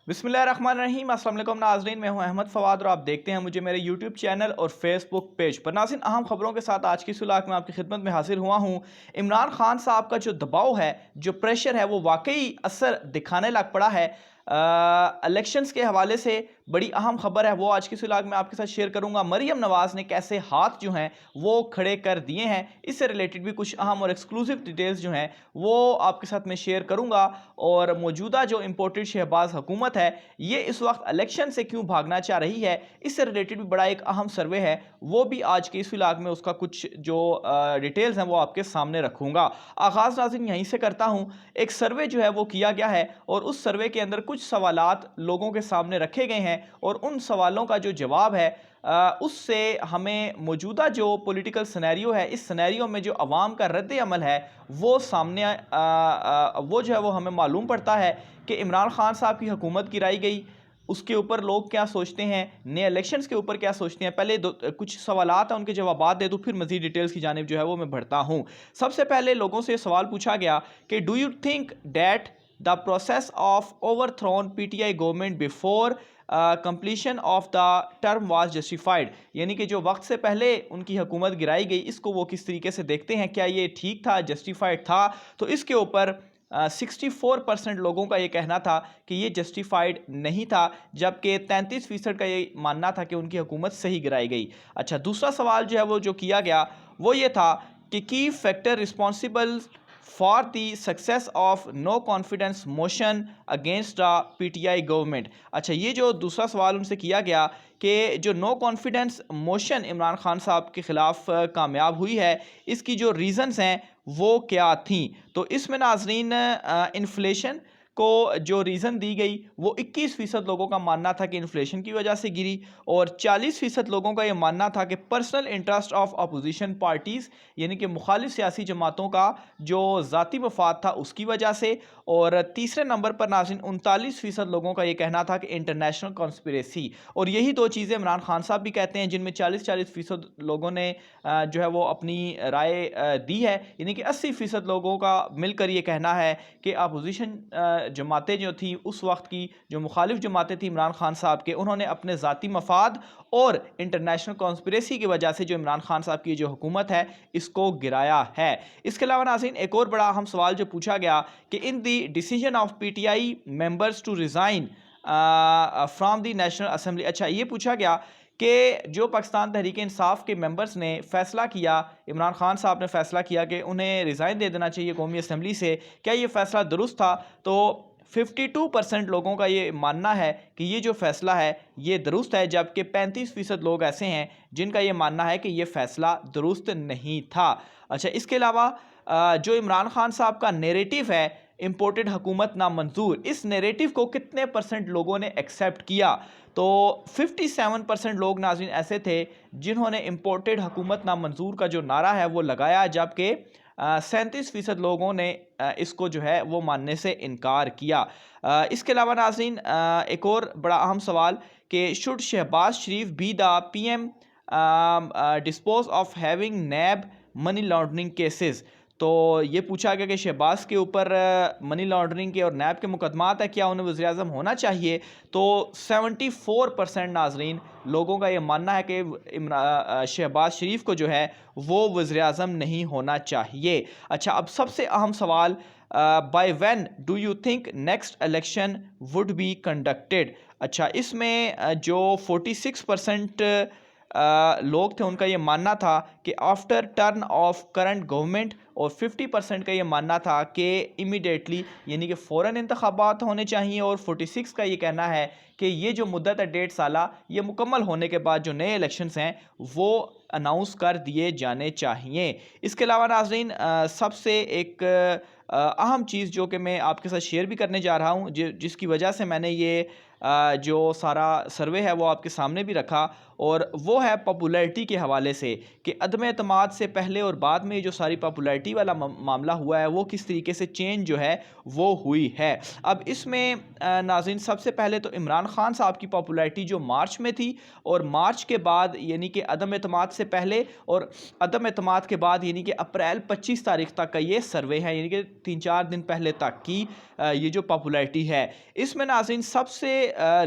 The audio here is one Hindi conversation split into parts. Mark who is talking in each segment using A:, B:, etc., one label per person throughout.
A: बिस्मिल्लाहिर्रहमानिर्रहीम। अस्सलाम वालेकुम नाज़रीन, मैं हूं अहमद फ़वाद और आप देखते हैं मुझे मेरे यूट्यूब चैनल और फेसबुक पेज पर। नाज़रीन, अहम खबरों के साथ आज की सुलाह में आपकी खिदमत में हाजिर हुआ हूं। इमरान खान साहब का जो दबाव है, जो प्रेशर है, वो वाकई असर दिखाने लग पड़ा है। इलेक्शंस के हवाले से बड़ी अहम खबर है, वो आज की सुलाह में आपके साथ शेयर करूंगा। मरियम नवाज़ ने कैसे हाथ जो हैं वो खड़े कर दिए हैं, इससे रिलेटेड भी कुछ अहम और एक्सक्लूसिव डिटेल्स जो हैं वो आपके साथ में शेयर करूंगा। और मौजूदा जो इम्पोर्टेड शहबाज हुकूमत है, ये इस वक्त इलेक्शन से क्यों भागना चाह रही है, इससे रिलेटेड भी बड़ा एक अहम सर्वे है, वो भी आज के इस व्लॉग में उसका कुछ जो डिटेल्स हैं वो आपके सामने रखूंगा। आगाज़ नाज़रीन यहीं से करता हूं। एक सर्वे जो है वो किया गया है और उस सर्वे के अंदर कुछ सवालात लोगों के सामने रखे गए हैं और उन सवालों का जो जवाब है उससे हमें मौजूदा जो पॉलिटिकल सिनेरियो है, इस सिनेरियो में जो अवाम का रद्द अमल है वो सामने वो जो है वो हमें मालूम पड़ता है कि इमरान खान साहब की हुकूमत गिराई गई, उसके ऊपर लोग क्या सोचते हैं, नए इलेक्शंस के ऊपर क्या सोचते हैं। पहले कुछ सवालात हैं, उनके जवाब दे दूँ, फिर मज़ीद डिटेल्स की जानिब जो है वो मैं बढ़ता हूँ। सबसे पहले लोगों से सवाल पूछा गया कि do you think that the process of overthrown PTI government before completion of the term was justified, यानी कि जो वक्त से पहले उनकी हुकूमत गिराई गई, इसको वो किस तरीके से देखते हैं, क्या ये ठीक था, जस्टिफाइड था। तो इसके ऊपर 64% लोगों का ये कहना था कि ये जस्टिफाइड नहीं था, जबकि 33% का ये मानना था कि उनकी हुकूमत सही गिराई गई। अच्छा, दूसरा सवाल जो है वो जो किया गया वो ये था कि की factor responsible for the success of no confidence motion against the PTI government. अच्छा, ये जो दूसरा सवाल उनसे किया गया कि जो no confidence motion Imran Khan साहब के ख़िलाफ़ कामयाब हुई है, इसकी जो रीज़न्स हैं वो क्या थी। तो इसमें नाजरीन इन्फ्लेशन को जो रीज़न दी गई वो 21% लोगों का मानना था कि इन्फ्लेशन की वजह से गिरी, और 40% लोगों का ये मानना था कि personal interest of opposition parties, यानी कि मुखालिफ सियासी जमातों का जो ज़ाती मफाद था उसकी वजह से। और तीसरे नंबर पर नाज़रीन 39% लोगों का ये कहना था कि इंटरनेशनल कॉन्स्पिरेसी। और यही दो चीज़ें इमरान खान साहब भी कहते हैं, जिनमें 40% लोगों ने जो है वो अपनी राय दी है, यानी कि 80% लोगों का मिलकर ये कहना है कि अपोजिशन जमातें जो थी उस वक्त की, जो मुखालिफ जमातें थी इमरान खान साहब के, उन्होंने अपने ज़ाती मफाद और इंटरनेशनल कॉन्स्पिरेसी की वजह से जो इमरान खान साहब की जो हुकूमत है इसको गिराया है। इसके अलावा नाज़रीन एक और बड़ा अहम सवाल जो पूछा गया कि in the decision of PTI members to resign from the national assembly. अच्छा, ये पूछा गया कि जो पाकिस्तान तहरीक इंसाफ के मेंबर्स ने फ़ैसला किया, इमरान खान साहब ने फ़ैसला किया कि उन्हें रिज़ाइन दे देना चाहिए कौमी असम्बली से, क्या ये फ़ैसला दुरुस्त था। तो 52% लोगों का ये मानना है कि ये जो फ़ैसला है ये दुरुस्त है, जबकि 35% लोग ऐसे हैं जिनका ये मानना है कि ये फ़ैसला दुरुस्त नहीं था। अच्छा, इसके अलावा जो इमरान खान साहब का नैरेटिव है इम्पोर्टेड हुकूमत नामंजूर, इस नैरेटिव को कितने परसेंट लोगों ने एक्सेप्ट किया। तो 57% लोग नाज़रीन ऐसे थे जिन्होंने इम्पोर्टेड हुकूमत नामंजूर का जो नारा है वो लगाया, जबकि 37% लोगों ने इसको जो है वो मानने से इनकार किया। इसके अलावा नाज़रीन एक और बड़ा अहम सवाल कि should Shahbaz Sharif be the PM dispose of having NAB money laundering cases. तो ये पूछा गया कि शहबाज के ऊपर मनी लॉन्ड्रिंग के और नैब के मुकदमात है, क्या उन्हें वज़ीर-ए-आज़म होना चाहिए। तो 74% नाजरीन लोगों का ये मानना है कि शहबाज शरीफ को जो है वो वज़ीर-ए-आज़म नहीं होना चाहिए। अच्छा, अब सबसे अहम सवाल, by when do you think next election would be conducted. अच्छा, इसमें जो 46% लोग थे उनका ये मानना था कि after turn off current government, और 50% का ये मानना था कि इमीडिएटली, यानी कि फ़ौरन इंतखाबात होने चाहिए, और 46 का ये कहना है कि ये जो मुद्दत है 1.5 साला, ये मुकम्मल होने के बाद जो नए इलेक्शंस हैं वो अनाउंस कर दिए जाने चाहिए। इसके अलावा नाज़रीन सबसे एक अहम चीज़ जो कि मैं आपके साथ शेयर भी करने जा रहा हूँ, जिसकी वजह से मैंने ये जो सारा सर्वे है वो आपके सामने भी रखा, और वो है पॉपुलैरिटी के हवाले से कि अदम एतमाद से पहले और बाद में जो सारी पॉपुलैरिटी वाला मामला हुआ है वो किस तरीके से चेंज जो है वो हुई है। अब इसमें नाज़रीन सबसे पहले तो इमरान खान साहब की पॉपुलैरिटी जो मार्च में थी और मार्च के बाद यानी कि अदम एतमाद से पहले और अदम एतमाद के बाद यानी कि अप्रैल 25 तारीख तक का ये सर्वे है, यानी कि 3-4 दिन पहले तक की ये जो पॉपुलैरिटी है, इसमें नाज़रीन सबसे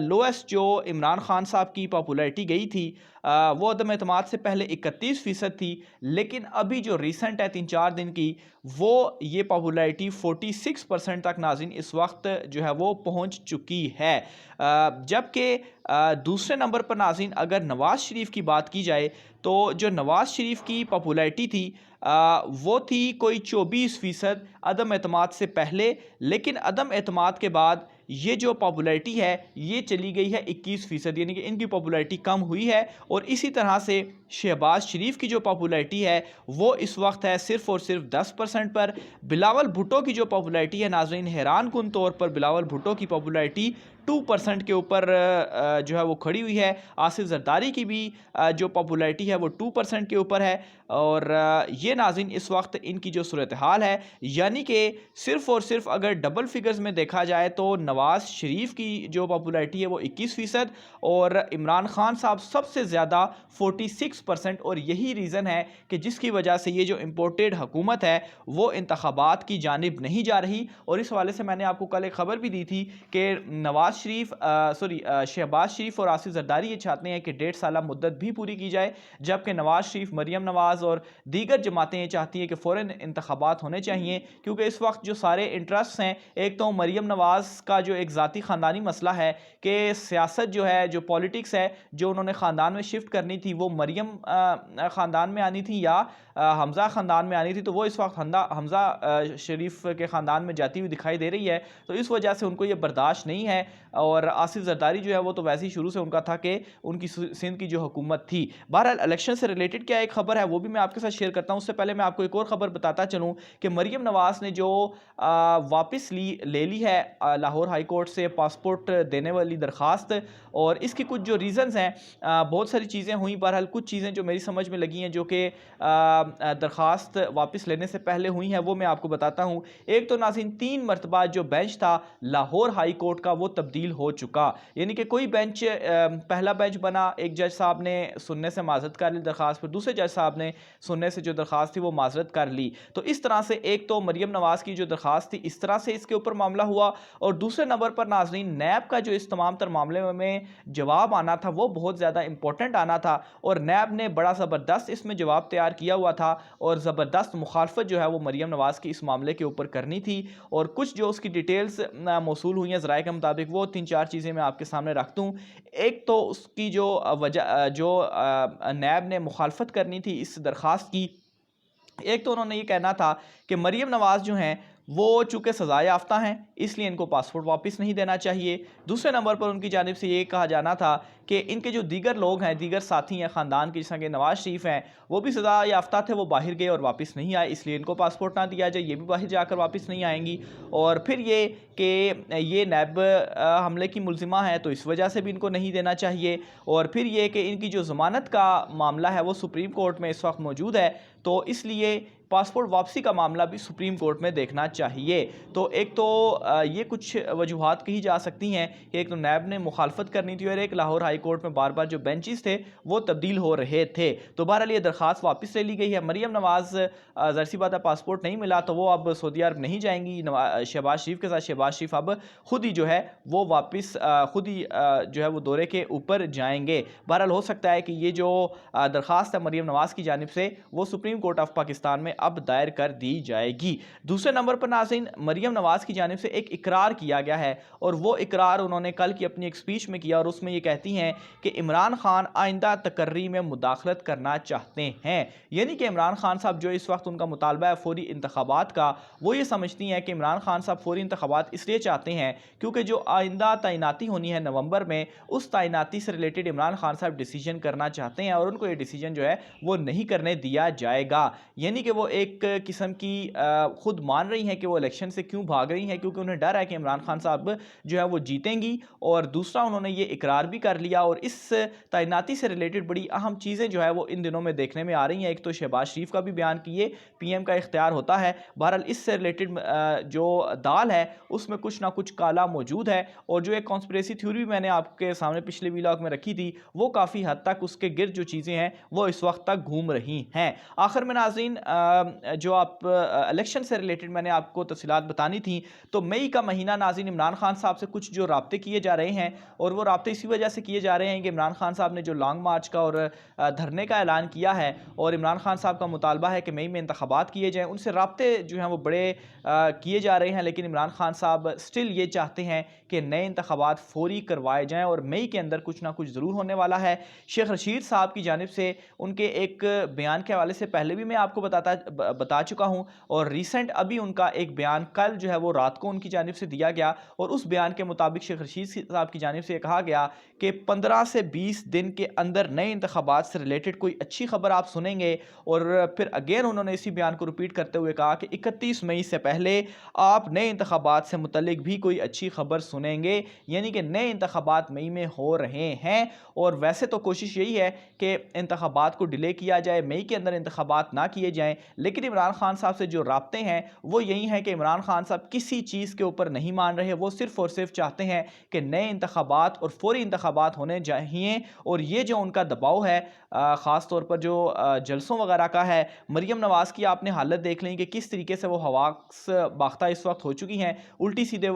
A: लोएस्ट जो इमरान खान साहब की पॉपुलैरिटी गई थी वो अदम एतमाद से पहले 31% थी, लेकिन अभी जो रिसेंट है 3-4 दिन की, वो ये पॉपुलैरिटी 46% तक नाज़रीन इस वक्त जो है वो पहुंच चुकी है। जबकि दूसरे नंबर पर नाज़रीन अगर नवाज़ शरीफ की बात की जाए तो जो नवाज़ शरीफ की पॉपुलैरिटी थी वो थी कोई 24% अदम एतमाद से पहले, लेकिन अदम एतमाद के बाद ये जो पॉपुलैरिटी है ये चली गई है 21%, यानी कि इनकी पॉपुलैरिटी कम हुई है। और इसी तरह से शहबाज शरीफ की जो पॉपुलैरिटी है वो इस वक्त है सिर्फ़ और सिर्फ 10% पर। बिलावल भुट्टो की जो पॉपुलैरिटी है नाज़रीन, हैरान कुन तौर पर बिलावल भुट्टो की पॉपुलैरिटी 2% के ऊपर जो है वो खड़ी हुई है। आसिफ जरदारी की भी जो पॉपुलैरिटी है वो 2% के ऊपर है। और ये नाज़रीन इस वक्त इनकी जो सूरत हाल है, यानी कि सिर्फ़ और सिर्फ अगर डबल फिगर्स में देखा जाए तो नवाज़ शरीफ की जो पॉपुलैरिटी है वो 21% और इमरान खान साहब सबसे ज़्यादा 46%। और यही रीज़न है कि जिसकी वजह से ये जो इम्पोर्टेड हुकूमत है वो इंतखाबात की जानिब नहीं जा रही। और इस हवाले से मैंने आपको कल एक ख़बर भी दी थी कि नवाज़ शरीफ शहबाज शरीफ और आसिफ जरदारी ये चाहते हैं कि 1.5 साल मुद्दत भी पूरी की जाए, जबकि नवाज़ शरीफ, मरियम नवाज़ और दीगर जमातें ये चाहती हैं कि फ़ौरन इंतखाबात होने चाहिए, क्योंकि इस वक्त जो सारे इंटरेस्ट हैं, एक तो मरियम नवाज़ का जो एक ज़ाती ख़ानदानी मसला है कि सियासत जो है, जो पॉलिटिक्स है, जो उन्होंने ख़ानदान में शिफ्ट करनी थी वो मरियम ख़ानदान में आनी थी या हमज़ा ख़ानदान में आनी थी, तो वो इस वक्त हमज़ा शरीफ के ख़ानदान में जाती हुई दिखाई दे रही है। तो इस वजह से उनको ये बर्दाश्त नहीं है। और आसिफ जरदारी जो है वो तो वैसे ही शुरू से उनका था कि उनकी सिंध की जो हुकूमत थी। बहरहाल इलेक्शन से रिलेटेड क्या एक ख़बर है वो भी मैं आपके साथ शेयर करता हूँ। उससे पहले मैं आपको एक और ख़बर बताता चलूँ कि मरियम नवाज़ ने जो वापस ले ली है लाहौर हाई कोर्ट से पासपोर्ट देने वाली दरख्वास्त, और इसकी कुछ जो रीज़न्स हैं, बहुत सारी चीज़ें हुई। बहरहाल कुछ चीज़ें जो मेरी समझ में लगी हैं जो कि दरख्वास्त वापस लेने से पहले हुई हैं वो मैं आपको बताता हूँ। एक तो नाज़रीन 3 मरतबा जो बेंच था लाहौर हाई कोर्ट का वो तब्दील हो चुका, यानी कि कोई बेंच पहला बेंच बना, एक जज साहब ने सुनने से माजरत कर ली दरख्वास्त पर, दूसरे जज साहब ने सुनने से जो दरख्वास्त थी वो माजरत कर ली। तो इस तरह से एक तो मरियम नवाज़ की जो दरख्वास्त थी इस तरह से इसके ऊपर मामला हुआ। और दूसरे नंबर पर नाज़रीन नैब का जो इस तमाम तर मामले में जवाब आना था वो बहुत ज़्यादा इंपॉर्टेंट आना था, और नैब ने बड़ा ज़बरदस्त इसमें जवाब तैयार किया हुआ था और ज़बरदस्त मुखालफत जो है वो मरियम नवाज़ की इस मामले के ऊपर करनी थी। और कुछ जो उसकी डिटेल्स मौसूल हुई हैं ज़राए के मुताबिक, वो 3-4 चीज़ें मैं आपके सामने रख दूँ। एक तो उसकी जो वजह जो नैब ने मुखालफत करनी थी इस दरख्वास्त की, एक तो उन्होंने ये कहना था कि मरियम नवाज़ जो हैं वो चूँकि सज़ा याफ्ता हैं इसलिए इनको पासपोर्ट वापस नहीं देना चाहिए। दूसरे नंबर पर उनकी जानिब से ये कहा जाना था कि इनके जो दीगर लोग हैं, दीगर साथी हैं ख़ानदान के, जैसा कि नवाज़ शरीफ हैं, वो भी सज़ा याफ्ता थे, वो बाहर गए और वापस नहीं आए, इसलिए इनको पासपोर्ट ना दिया जाए, ये भी बाहर जाकर वापस नहीं आएंगी। और फिर ये कि ये नैब हमले की मुलजिमा है तो इस वजह से भी इनको नहीं देना चाहिए। और फिर ये कि इनकी जो ज़मानत का मामला है वो सुप्रीम कोर्ट में इस वक्त मौजूद है, तो इसलिए पासपोर्ट वापसी का मामला भी सुप्रीम कोर्ट में देखना चाहिए। तो एक तो ये कुछ वजूहात कही जा सकती हैं कि एक तो नैब ने मुखालफत करनी थी और एक लाहौर हाई कोर्ट में बार बार जो बेंचेस थे वो तब्दील हो रहे थे। तो बहरहाल ये दरख्वास्त वापस ले ली गई है। मरियम नवाज़ ज़ाहिर सी बात है पासपोर्ट नहीं मिला तो वो अब सऊदी अरब नहीं जाएंगी शहबाज शरीफ के साथ। शहबाज शरीफ अब खुद ही जो है वो वापस खुद ही जो है वो दौरे के ऊपर जाएंगे। बहरहाल हो सकता है कि ये जो दरख्वास्त है मरियम नवाज़ की जानिब से वो सुप्रीम कोर्ट ऑफ पाकिस्तान में अब दायर कर दी जाएगी। दूसरे नंबर पर नाज़रीन मरियम नवाज़ की जानिब से एक इकरार किया गया है, और वो इकरार उन्होंने कल की अपनी एक स्पीच में किया, और उसमें ये कहती हैं कि इमरान खान आइंदा तकर्री में मुदाखलत करना चाहते हैं। यानी कि इमरान खान साहब जो इस वक्त उनका मुतालबा है फौरी इंतखाबात का, वो ये समझती हैं कि इमरान खान साहब फौरी इंतखाबात इसलिए चाहते हैं क्योंकि जो आइंदा तैनाती होनी है नवंबर में, उस तैनाती से रिलेटेड इमरान खान साहब डिसीजन करना चाहते हैं और उनको ये डिसीजन जो है वो नहीं करने दिया जाएगा। यानी कि वो वो एक किस्म की ख़ुद मान रही हैं कि वो इलेक्शन से क्यों भाग रही हैं, क्योंकि उन्हें डर है कि इमरान खान साहब जो है वो जीतेंगी। और दूसरा उन्होंने ये इकरार भी कर लिया, और इस तैनाती से रिलेटेड बड़ी अहम चीज़ें जो है वो इन दिनों में देखने में आ रही हैं। एक तो शहबाज शरीफ का भी बयान कि ये PM का इख्तियार होता है। बहरहाल इससे रिलेटेड जो दाल है उसमें कुछ ना कुछ काला मौजूद है, और जो एक कॉन्स्पिरेसी थ्योरी भी मैंने आपके सामने पिछले व्लॉग में रखी थी वो काफ़ी हद तक उसके गिर्द जो चीज़ें हैं वो इस वक्त तक घूम रही हैं। आखिर में नाज़रीन, जो आप इलेक्शन से रिलेटेड मैंने आपको तफसीलात बतानी थी, तो मई का महीना नाज़रीन इमरान खान साहब से कुछ जो राब्ते किए जा रहे हैं, और वो राब्ते इसी वजह से किए जा रहे हैं कि इमरान खान साहब ने जो लॉन्ग मार्च का और धरने का ऐलान किया है, और इमरान खान साहब का मुतालबा है कि मई में इंतखाबात किए जाएँ, उनसे राब्ते जो हैं वो बड़े किए जा रहे हैं। लेकिन इमरान खान साहब स्टिल ये चाहते हैं कि नए इंतखाबात फौरी करवाए जाएँ, और मई के अंदर कुछ ना कुछ ज़रूर होने वाला है। शेख रशीद साहब की जानिब से उनके एक बयान के हवाले से पहले भी मैं आपको बता चुका हूँ, और रिसेंट अभी उनका एक बयान कल जो है वो रात को उनकी जानिब से दिया गया, और उस बयान के मुताबिक शेख रशीद साहब की जानिब से कहा गया कि 15 से 20 दिन के अंदर नए इंतखाबात से रिलेटेड कोई अच्छी खबर आप सुनेंगे। और फिर अगेन उन्होंने इसी बयान को रिपीट करते हुए कहा कि 31 मई से पहले आप नए इंतखाबात से मुतल्लिक भी कोई अच्छी खबर सुनेंगे, यानी कि नए इंतखाबात मई में हो रहे हैं। और वैसे तो कोशिश यही है कि इंतखाबात को डिले किया जाए, मई के अंदर इंतखाबात ना किए जाएं, लेकिन इमरान खान साहब से जो राब्ते हैं वो यही है कि इमरान खान साहब किसी चीज़ के ऊपर नहीं मान रहे। वो सिर्फ और सिर्फ चाहते हैं कि नए इंतखाबात और फौरी इंतखाबात होने चाहिए। और ये जो उनका दबाव है ख़ास तौर पर जो जलसों वगैरह का है, मरीम नवाज़ की आपने हालत देख लें कि किस तरीके से वो हवास बाख्ता इस वक्त हो चुकी हैं, उल्टी सीधे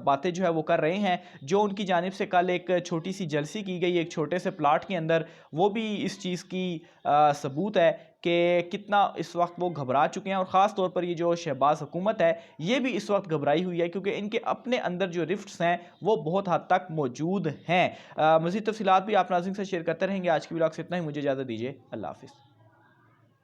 A: बातें जो है वो कर रहे हैं। जो उनकी जानिब से कल एक छोटी सी जलसी की गई एक छोटे से प्लाट के अंदर, वो भी इस चीज़ की सबूत है कि कितना इस वक्त वो घबरा चुके हैं। और ख़ास तौर पर ये जो शहबाज हुकूमत है ये भी इस वक्त घबराई हुई है, क्योंकि इनके अपने अंदर जो रिफ्ट्स हैं वो बहुत हद तक मौजूद हैं। मज़ीद तफसीलात भी आप नाज़रीन से शेयर करते रहेंगे। आज की व्लॉग से इतना ही, मुझे इजाज़त दीजिए। अल्लाह हाफ़िज़।